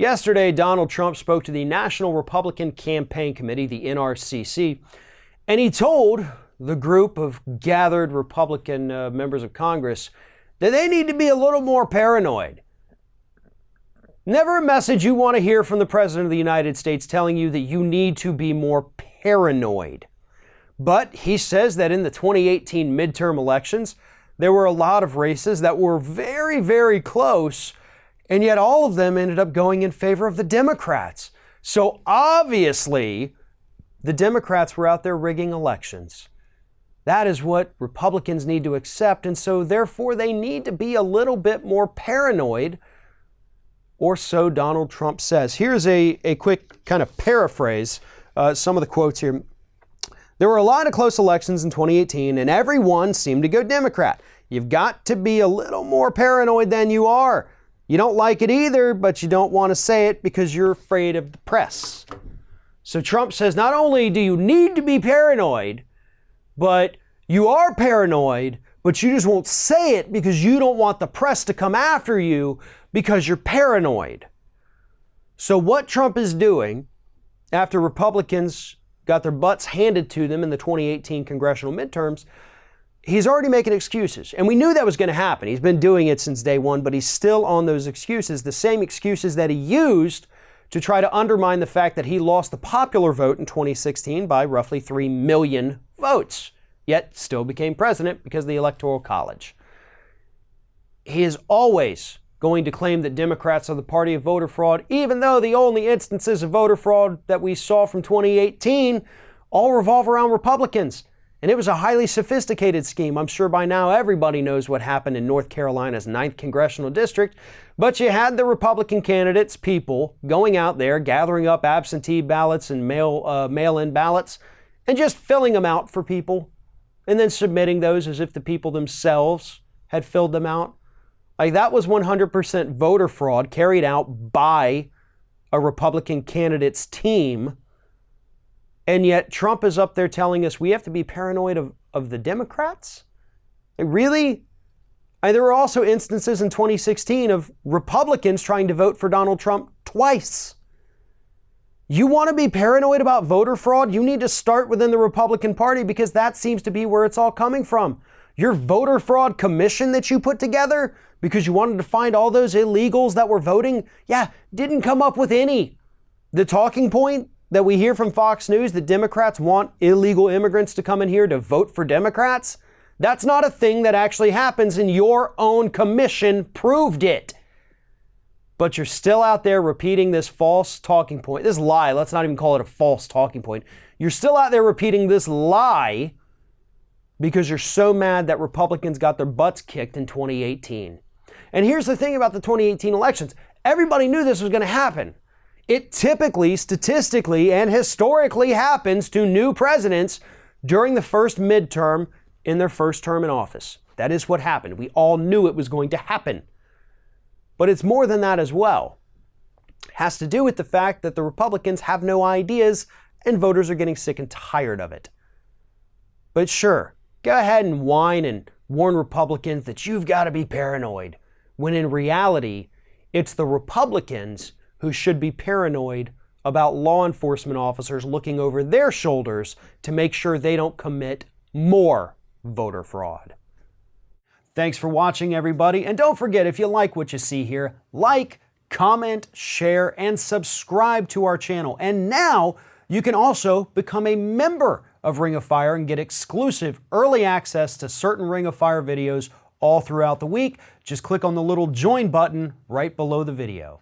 Yesterday, Donald Trump spoke to the National Republican Campaign Committee, the NRCC, and he told the group of gathered Republican members of Congress that they need to be a little more paranoid. Never a message you want to hear from the President of the United States telling you that you need to be more paranoid. But he says that in the 2018 midterm elections, there were a lot of races that were very, very close, and yet all of them ended up going in favor of the Democrats. So obviously, the Democrats were out there rigging elections. That is what Republicans need to accept, and so therefore they need to be a little bit more paranoid, or so Donald Trump says. Here's a quick kind of paraphrase, some of the quotes here. There were a lot of close elections in 2018, and everyone seemed to go Democrat. You've got to be a little more paranoid than you are. You don't like it either, but you don't want to say it because you're afraid of the press. So Trump says not only do you need to be paranoid, but you are paranoid, but you just won't say it because you don't want the press to come after you because you're paranoid. So what Trump is doing after Republicans got their butts handed to them in the 2018 congressional midterms, he's already making excuses. And we knew that was going to happen. He's been doing it since day one, but he's still on those excuses, the same excuses that he used to try to undermine the fact that he lost the popular vote in 2016 by roughly 3 million votes, yet still became president because of the Electoral College. He is always going to claim that Democrats are the party of voter fraud, even though the only instances of voter fraud that we saw from 2018 all revolve around Republicans. And it was a highly sophisticated scheme. I'm sure by now everybody knows what happened in North Carolina's 9th Congressional District. But you had the Republican candidates, people, going out there, gathering up absentee ballots and mail-in ballots, and just filling them out for people, and then submitting those as if the people themselves had filled them out. Like, that was 100% voter fraud carried out by a Republican candidate's team. And yet Trump is up there telling us we have to be paranoid of the Democrats? Like, really? There were also instances in 2016 of Republicans trying to vote for Donald Trump twice. You want to be paranoid about voter fraud? You need to start within the Republican Party because that seems to be where it's all coming from. Your voter fraud commission that you put together because you wanted to find all those illegals that were voting, didn't come up with any. The talking point that we hear from Fox News that Democrats want illegal immigrants to come in here to vote for Democrats, that's not a thing that actually happens, and your own commission proved it. But you're still out there repeating this false talking point, this lie. Let's not even call it a false talking point. You're still out there repeating this lie because you're so mad that Republicans got their butts kicked in 2018. And here's the thing about the 2018 elections. Everybody knew this was going to happen. It typically, statistically, and historically happens to new presidents during the first midterm in their first term in office. That is what happened. We all knew it was going to happen. But it's more than that as well. It has to do with the fact that the Republicans have no ideas and voters are getting sick and tired of it. But sure, go ahead and whine and warn Republicans that you've got to be paranoid, when in reality, it's the Republicans who should be paranoid about law enforcement officers looking over their shoulders to make sure they don't commit more voter fraud. Thanks for watching, everybody. And don't forget, if you like what you see here, like, comment, share, and subscribe to our channel. And now you can also become a member of Ring of Fire and get exclusive early access to certain Ring of Fire videos all throughout the week. Just click on the little join button right below the video.